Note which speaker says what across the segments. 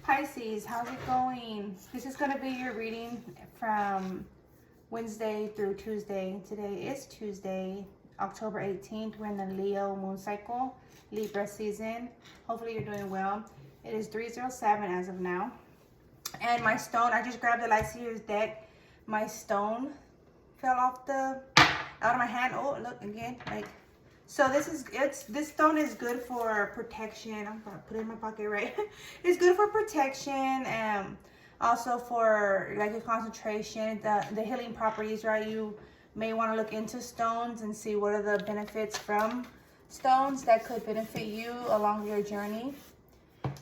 Speaker 1: Pisces, how's it going? This is going to be your reading from Wednesday through Tuesday. Today is Tuesday, October 18th. We're in the Leo moon cycle, Libra season. Hopefully you're doing well. It is 307 as of now. And my stone, I just grabbed the Light Seers deck. My stone fell off out of my hand. Oh, look again. So this stone is good for protection. I'm gonna put it in my pocket, right? It's good for protection and also for like your concentration, the healing properties, right? You may want to look into stones and see what are the benefits from stones that could benefit you along your journey.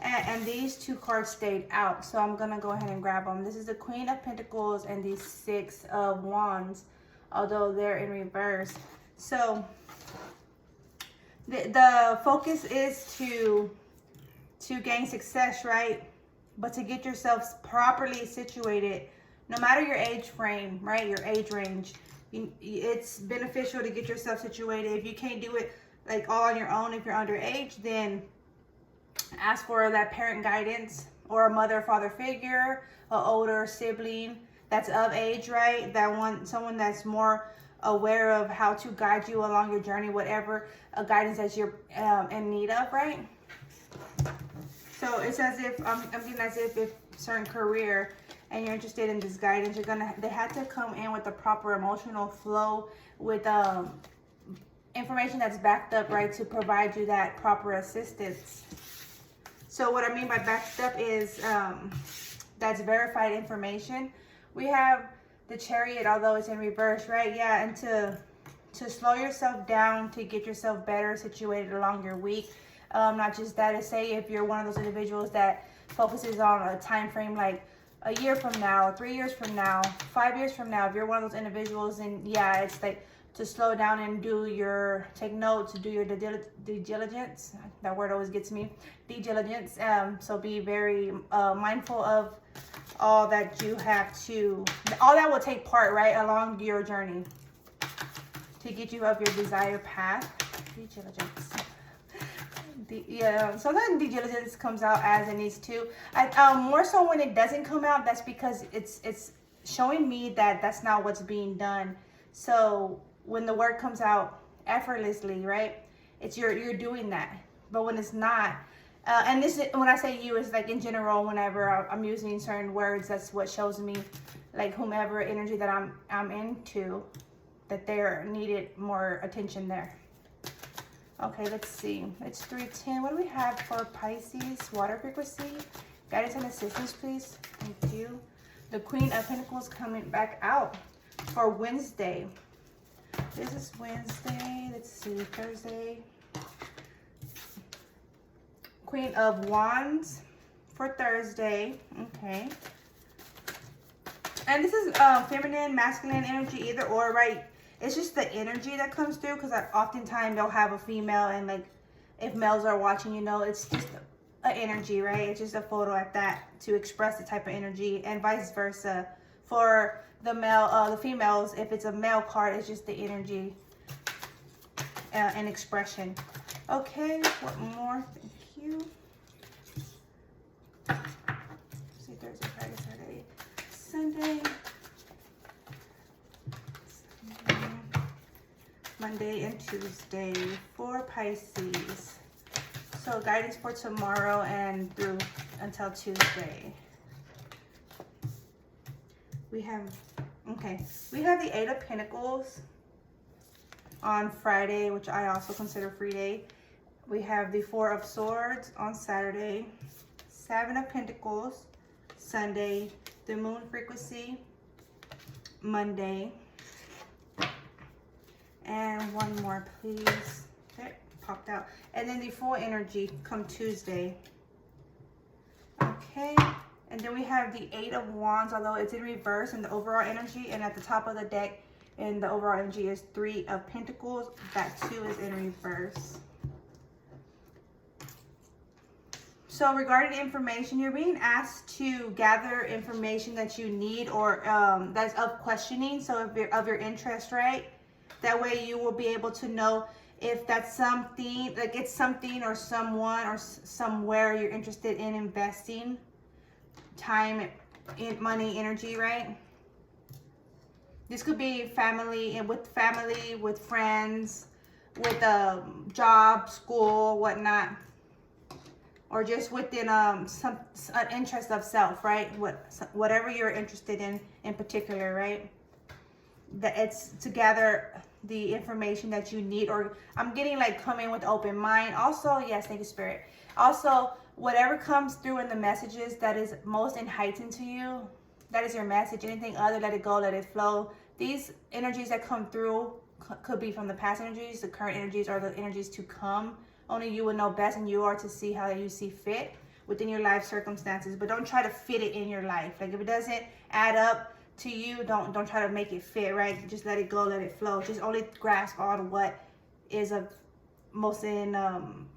Speaker 1: And these two cards stayed out, so I'm gonna go ahead and grab them. This is the Queen of Pentacles and the Six of Wands, although they're in reverse. So the focus is to gain success, right? But to get yourself properly situated, no matter your age frame, right? Your age range, it's beneficial to get yourself situated. If you can't do it like all on your own, if you're underage, then ask for that parent guidance or a mother or father figure, an older sibling that's of age, right? Someone that's more aware of how to guide you along your journey, whatever guidance that you're in need of, right? So it's as if I'm thinking as if certain career and you're interested in this guidance, they had to come in with the proper emotional flow with information that's backed up, right, to provide you that proper assistance. So what I mean by backed up is that's verified information. We have the Chariot, although it's in reverse, right? Yeah, and to slow yourself down, to get yourself better situated along your week. Not just that, to say if you're one of those individuals that focuses on a time frame like a year from now, 3 years from now, 5 years from now, if you're one of those individuals, and yeah, it's like to slow down and take notes, do your due diligence. That word always gets me, due diligence. So be very mindful of all that you have to, all that will take part, right, along your journey to get you up your desired path. Due diligence. Yeah, sometimes due diligence comes out as it needs to. More so when it doesn't come out, that's because it's showing me that that's not what's being done. So when the word comes out effortlessly, right, it's you're doing that. But when it's not, and this is, when I say you, it's like in general, whenever I'm using certain words, that's what shows me, like whomever energy that I'm into, that there needed more attention there. Okay, let's see. It's 310. What do we have for Pisces? Water frequency. Guidance and assistance, please. Thank you. The Queen of Pentacles coming back out for Wednesday. This is Wednesday. Let's see. Thursday. Queen of Wands for Thursday. Okay. And this is feminine, masculine energy, either or, right? It's just the energy that comes through, because oftentimes they'll have a female, and like if males are watching, it's just an energy, right? It's just a photo at that to express the type of energy, and vice versa for the the females. If it's a male card, it's just the energy and expression. Okay, what more? Thank you. See, Thursday, Friday, Saturday, Sunday, Monday, and Tuesday for Pisces. So guidance for tomorrow and through until Tuesday. We have the Eight of Pentacles on Friday, which I also consider free day. We have the Four of Swords on Saturday, Seven of Pentacles Sunday, the Moon frequency Monday, and one more, please. That popped out. And then the full energy come Tuesday. Okay. And then we have the Eight of Wands, although it's in reverse in the overall energy. And at the top of the deck in the overall energy is Three of Pentacles. That too is in reverse. So regarding information, you're being asked to gather information that you need or that's of questioning. So if of your interest, right? That way you will be able to know if that's something, like it's something or someone or somewhere you're interested in investing. time, money, energy, right? This could be family, and with family, with friends, with a job, school, whatnot, or just within an interest of self, right? Whatever you're interested in particular, right? That it's to gather the information that you need, or I'm getting like come in with open mind. Also, yes, thank you, Spirit. Also, whatever comes through in the messages that is most heightened to you, that is your message. Anything other, let it go, let it flow. These energies that come through could be from the past energies, the current energies, or the energies to come. Only you would know best, and you are to see how you see fit within your life circumstances. But don't try to fit it in your life. Like if it doesn't add up to you, don't try to make it fit, right? Just let it go, let it flow. Just only grasp on what is of most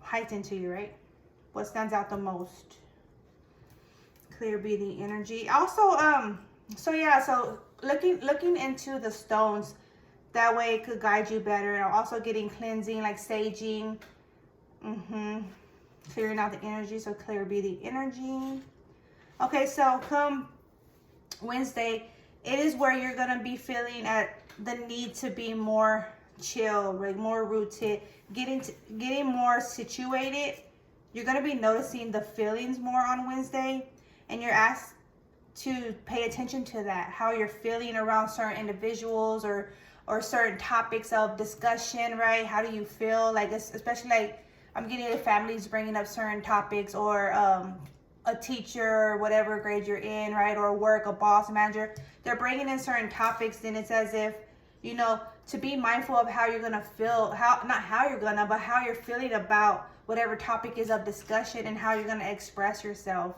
Speaker 1: heightened to you, right? What stands out the most. Clear be the energy. Also, so looking into the stones, that way it could guide you better. And also getting cleansing, like saging, clearing out the energy. So clear be the energy. Okay, so come Wednesday, it is where you're gonna be feeling at the need to be more chill, like more rooted, getting more situated. You're gonna be noticing the feelings more on Wednesday, and you're asked to pay attention to that, how you're feeling around certain individuals or certain topics of discussion, right? How do you feel? Like, especially like I'm getting the families bringing up certain topics, or a teacher, whatever grade you're in, right? Or work, a boss, a manager, they're bringing in certain topics. Then it's as if, you know, to be mindful of how you're gonna feel, not how you're gonna, but how you're feeling about whatever topic is of discussion, and how you're gonna express yourself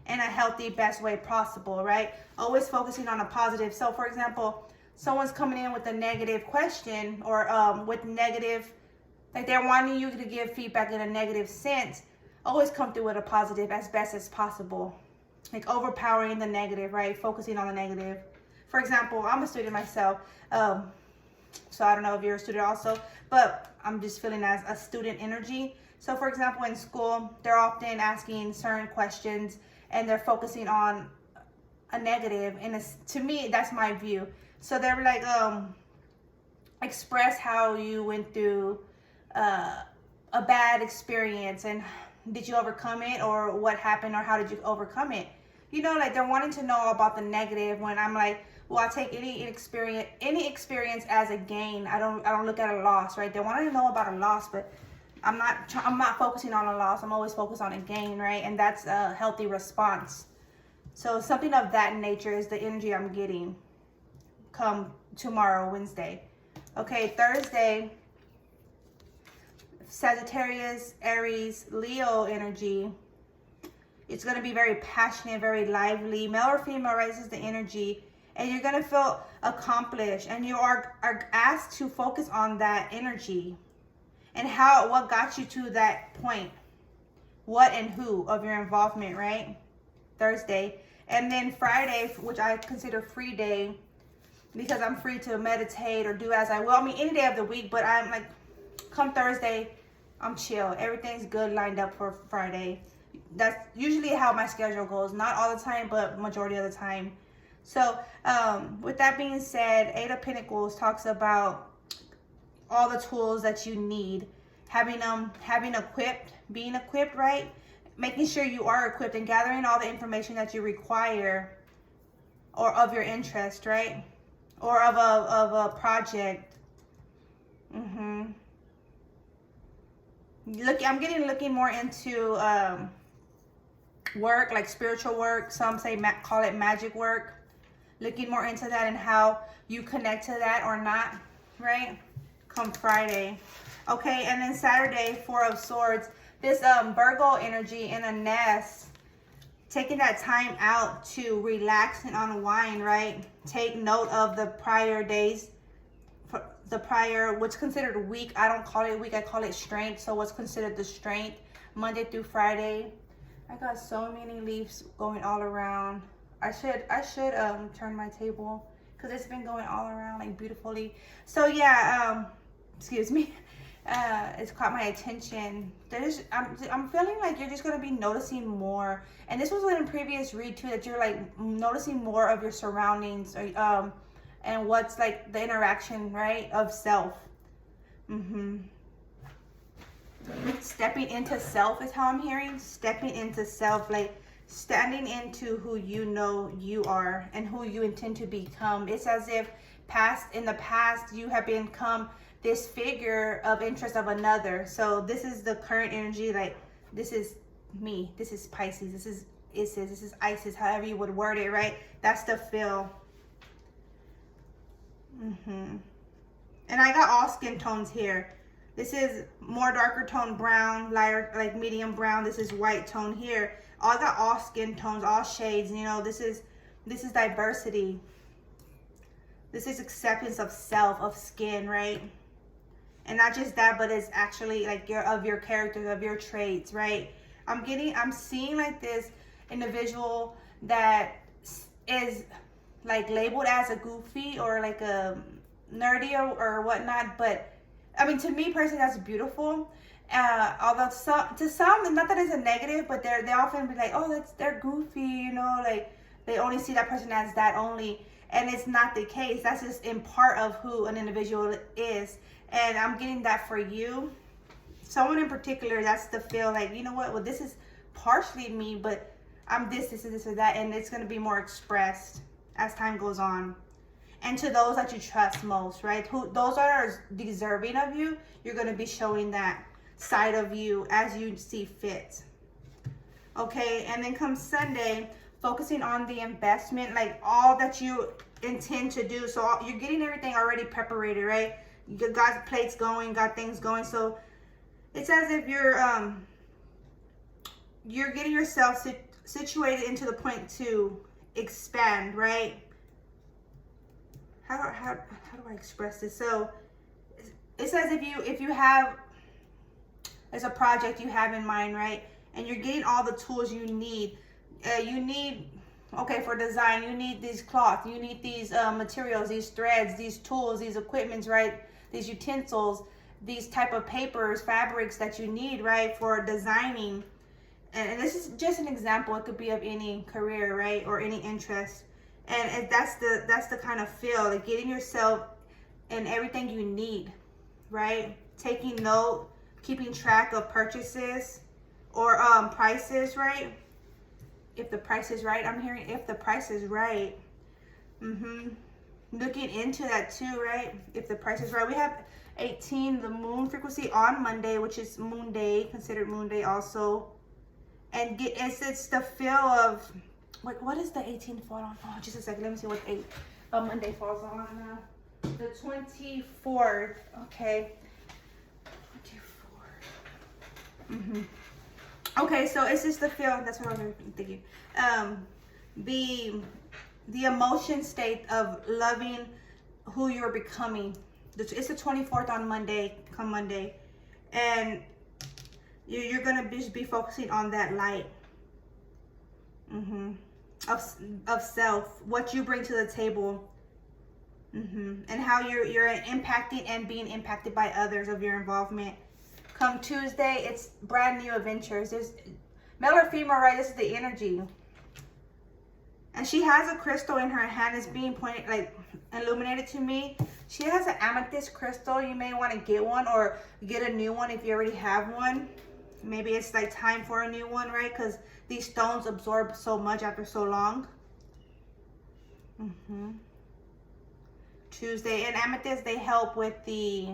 Speaker 1: in a healthy, best way possible, right? Always focusing on a positive. So for example, someone's coming in with a negative question, or with negative, like they're wanting you to give feedback in a negative sense. Always come through with a positive as best as possible. Like overpowering the negative, right? Focusing on the negative. For example, I'm a student myself. So I don't know if you're a student also, but I'm just feeling as a student energy. So for example, in school, they're often asking certain questions, and they're focusing on a negative. And to me, that's my view. So they're like, express how you went through a bad experience, and did you overcome it, or what happened, or how did you overcome it? You know, like they're wanting to know about the negative, when I'm like, well, I take any experience as a gain. I don't look at a loss, right? They want to know about a loss, but I'm not focusing on a loss. I'm always focused on a gain, right? And that's a healthy response. So something of that nature is the energy I'm getting come tomorrow, Wednesday. Okay, Thursday, Sagittarius, Aries, Leo energy. It's going to be very passionate, very lively. Male or female, right? This is the energy. And you're going to feel accomplished. And you are asked to focus on that energy. And what got you to that point. What and who of your involvement, right? Thursday. And then Friday, which I consider free day, because I'm free to meditate or do as I will. I mean, any day of the week, but I'm like, come Thursday, I'm chill. Everything's good lined up for Friday. That's usually how my schedule goes. Not all the time, but majority of the time. So with that being said, Eight of Pentacles talks about all the tools that you need. Having equipped, being equipped, right? Making sure you are equipped and gathering all the information that you require, or of your interest, right? Or of a project. Looking more into work, like spiritual work. Some say call it magic work. Looking more into that and how you connect to that or not, right? Come Friday. Okay, and then Saturday, Four of Swords. This Virgo energy in a nest. Taking that time out to relax and unwind, right? Take note of the prior days. What's considered week. I don't call it week, I call it strength. So what's considered the strength, Monday through Friday. I got so many leaves going all around. I should turn my table, because it's been going all around like beautifully. So yeah, excuse me. it's caught my attention. I'm feeling like you're just going to be noticing more. And this was in a previous read too, that you're like noticing more of your surroundings, or, and what's like the interaction, right, of self. Stepping into self is how I'm hearing. Stepping into self, like standing into who you know you are and who you intend to become. It's as if in the past you have become this figure of interest of another. So this is the current energy, like this is me, this is Pisces, this is Isis, this is Isis, however you would word it, right? That's the feel. And I got all skin tones here. This is more darker tone brown, lighter, like medium brown. This is white tone here. I got all skin tones, all shades. You know, this is diversity. This is acceptance of self, of skin, right? And not just that, but it's actually like your characters, of your traits, right? I'm seeing like this individual that is like labeled as a goofy or like a nerdy or whatnot, but I mean, to me personally, that's beautiful. Although to some, not that it's a negative, but they often be like, oh, they're goofy, you know, like they only see that person as that only, and it's not the case. That's just in part of who an individual is, and I'm getting that for you. Someone in particular, that's the feel like, you know what? Well, this is partially me, but I'm this, or that, and it's gonna be more expressed as time goes on. And to those that you trust most, right? Those that are deserving of you, you're going to be showing that side of you as you see fit. Okay, and then comes Sunday, focusing on the investment, like all that you intend to do. So you're getting everything already preparated, right? You got plates going, got things going. So it's as if you're getting yourself situated into the point to expand, right? How do I express this? So it says if you have, there's a project you have in mind, right? And you're getting all the tools you need. Okay, for design, you need these cloth, you need these materials, these threads, these tools, these equipments, right? These utensils, these type of papers, fabrics that you need, right, for designing. And this is just an example. It could be of any career, right, or any interest. And that's the kind of feel, like getting yourself and everything you need, right? Taking note, keeping track of purchases or prices, right? If the price is right, I'm hearing if the price is right. Looking into that too, right? If the price is right. We have 18, the moon frequency on Monday, which is moon day, considered moon day also. And it's the feel of, what is the 18 fall on? Oh, just a second. Let me see what Monday falls on now. The 24th. Okay. 24th. Okay, so it's just the feel. That's what I was thinking. The emotion state of loving who you're becoming. It's the 24th on Monday. Come Monday, and you're gonna just be focusing on that light. Of self, what you bring to the table, and how you're impacting and being impacted by others of your involvement. Come Tuesday, it's brand new adventures. There's male or female, right? This is the energy, and she has a crystal in her hand. It's being pointed, like illuminated to me. She has an amethyst crystal. You may want to get one or get a new one if you already have one. Maybe it's like time for a new one, right? Because these stones absorb so much after so long. Tuesday and amethyst, they help with the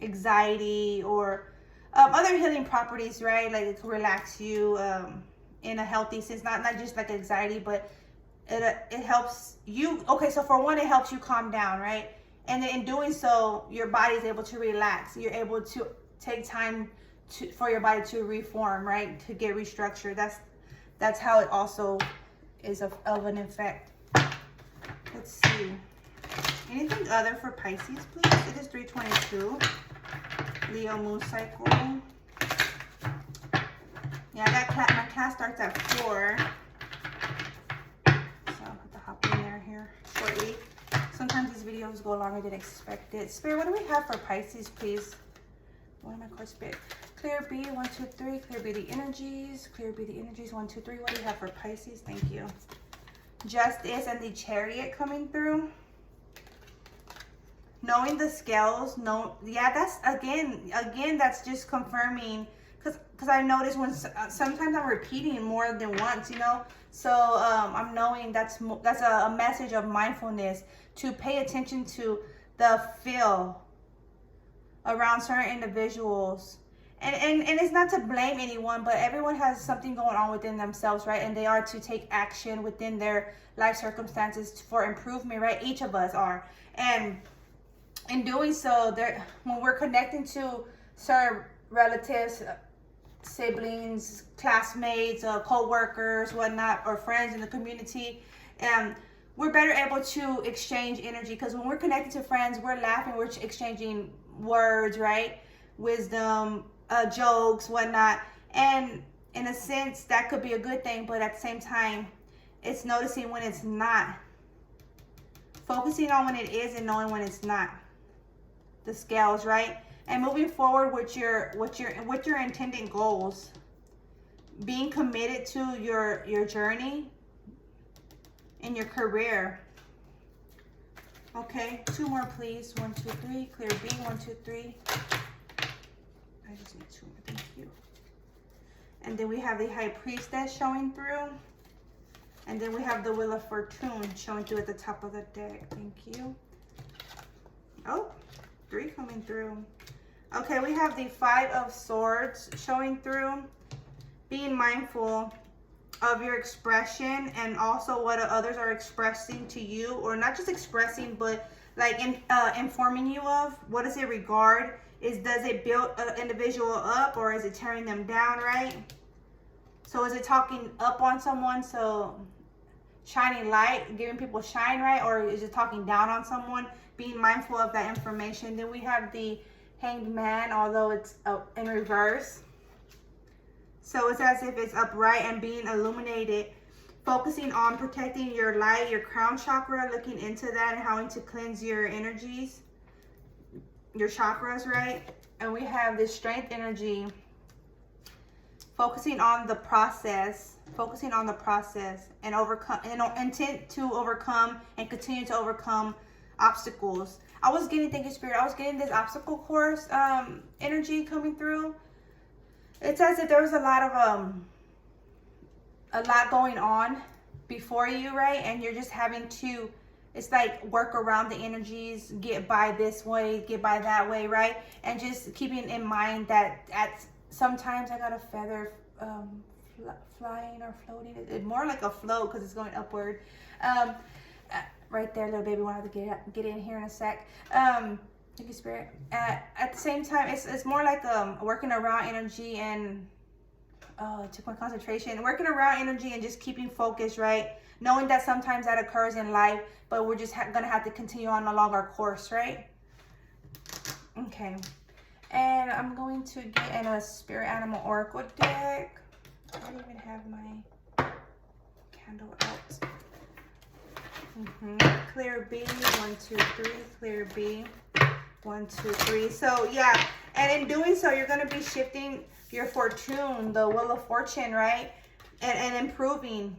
Speaker 1: anxiety or other healing properties, right? Like it can relax you in a healthy sense, not just like anxiety, but it helps you. Okay, so for one, it helps you calm down, right? And then in doing so, your body is able to relax. You're able to take time for your body to reform, right? To get restructured. That's how it also is of an effect. Let's see. Anything other for Pisces, please? It is 322. Leo moon cycle. Yeah, my class starts at 4. So I'll have to hop in here shortly. Sometimes these videos go longer than expected. Spirit, what do we have for Pisces, please? One of my cards big. Clear B, 1, 2, 3. Clear B the energies. Clear B the energies, 1, 2, 3. What do you have for Pisces? Thank you. Justice and the Chariot coming through. Knowing the scales. No, yeah, that's again, that's just confirming. Because I noticed when sometimes I'm repeating more than once, you know. So I'm knowing that's a message of mindfulness, to pay attention to the feel around certain individuals. And it's not to blame anyone, but everyone has something going on within themselves, right? And they are to take action within their life circumstances for improvement, right? Each of us are. And in doing so, when we're connecting to certain relatives, siblings, classmates, co-workers, whatnot, or friends in the community, and we're better able to exchange energy. Because when we're connected to friends, we're laughing, we're exchanging words, right? Wisdom, jokes, whatnot. And in a sense, that could be a good thing, but at the same time, it's noticing when it's not. Focusing on when it is and knowing when it's not. The scales, right? And moving forward with your intended goals. Being committed to your journey in your career. Okay, 2 more please. 1, 2, 3. Clear B, 1, 2, 3. I just need 2 more, thank you. And then we have the High Priestess showing through. And then we have the Wheel of Fortune showing through at the top of the deck. Thank you. Oh, 3 coming through. Okay, we have the 5 of Swords showing through. Being mindful of your expression and also what others are expressing to you, or not just expressing, but like informing you of. What does it regard? Does it build an individual up, or is it tearing them down, right? So is it talking up on someone, so shining light, giving people shine, right? Or is it talking down on someone? Being mindful of that information. Then we have the Hanged Man, although it's in reverse. So it's as if it's upright and being illuminated. Focusing on protecting your light, your crown chakra, looking into that and how to cleanse your energies, your chakras, right? And we have this Strength energy. Focusing on the process, and intent to overcome and continue to overcome obstacles. I was getting, thank you Spirit, I was getting this obstacle course energy coming through. It's as if there was a lot going on before you, right? And you're just having to, it's like work around the energies, get by this way, get by that way, right? And just keeping in mind that sometimes I got a feather flying or floating. It's more like a float because it's going upward. Right there, little baby. We'll have to get in here in a sec. Thank you, Spirit. At the same time, it's more like working around energy and took my concentration. Working around energy and just keeping focus, right? Knowing that sometimes that occurs in life, but we're just gonna have to continue on along our course, right? Okay. And I'm going to get in a Spirit Animal Oracle deck. I don't even have my candle out. Clear B, 1, 2, 3. Clear B, 1, 2, 3. So yeah, and in doing so, you're going to be shifting your fortune, the Wheel of Fortune, right? And improving.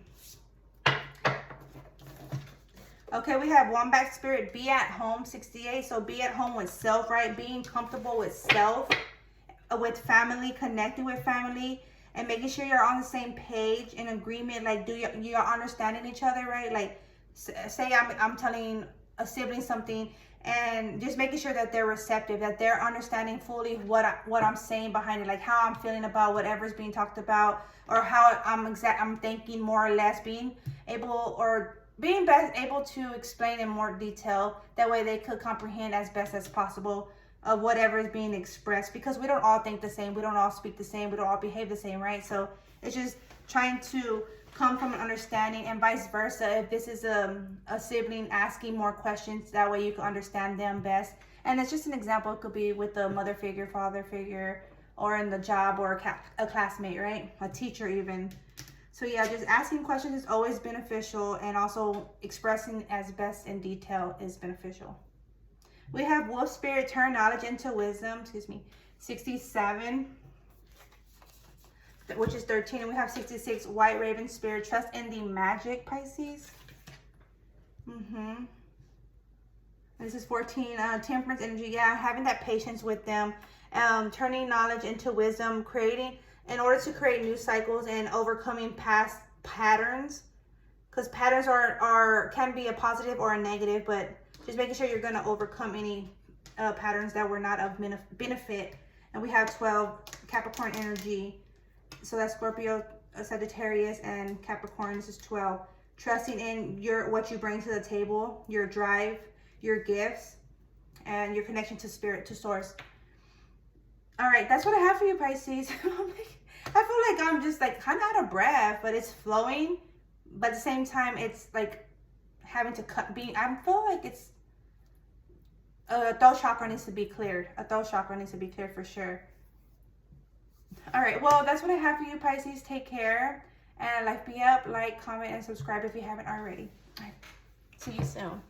Speaker 1: Okay, we have Wombat Spirit, be at home, 68. So be at home with self, right? Being comfortable with self, with family, connecting with family, and making sure you're on the same page, in agreement. Like, you're understanding each other, right? Like, say I'm telling a sibling something, and just making sure that they're receptive, that they're understanding fully what I'm saying behind it, like how I'm feeling about whatever's being talked about, or how I'm thinking, more or less, being best able to explain in more detail. That way they could comprehend as best as possible of whatever is being expressed, because we don't all think the same, we don't all speak the same, we don't all behave the same, right? So it's just trying to come from an understanding, and vice versa. If this is a sibling asking more questions, that way you can understand them best. And it's just an example. It could be with a mother figure, father figure, or in the job, or a classmate, right? A teacher even. So yeah, just asking questions is always beneficial, and also expressing as best in detail is beneficial. We have Wolf Spirit, turn knowledge into wisdom, 67, which is 13, and we have 66, White Raven Spirit. Trust in the magic, Pisces. This is 14, Temperance energy. Yeah, having that patience with them, turning knowledge into wisdom, in order to create new cycles and overcoming past patterns, because patterns can be a positive or a negative, but just making sure you're going to overcome any patterns that were not of benefit. And we have 12, Capricorn energy. So that's Scorpio, Sagittarius, and Capricorn. This is 12. Trusting in what you bring to the table, your drive, your gifts, and your connection to spirit, to source. All right, that's what I have for you, Pisces. I feel like I'm just like kind of out of breath, but it's flowing. But at the same time, it's like having to I feel like it's a throat chakra needs to be cleared. A throat chakra needs to be cleared for sure. All right, well, that's what I have for you, Pisces. Take care, and life be up. Like, comment, and subscribe if you haven't already. All right. See you soon.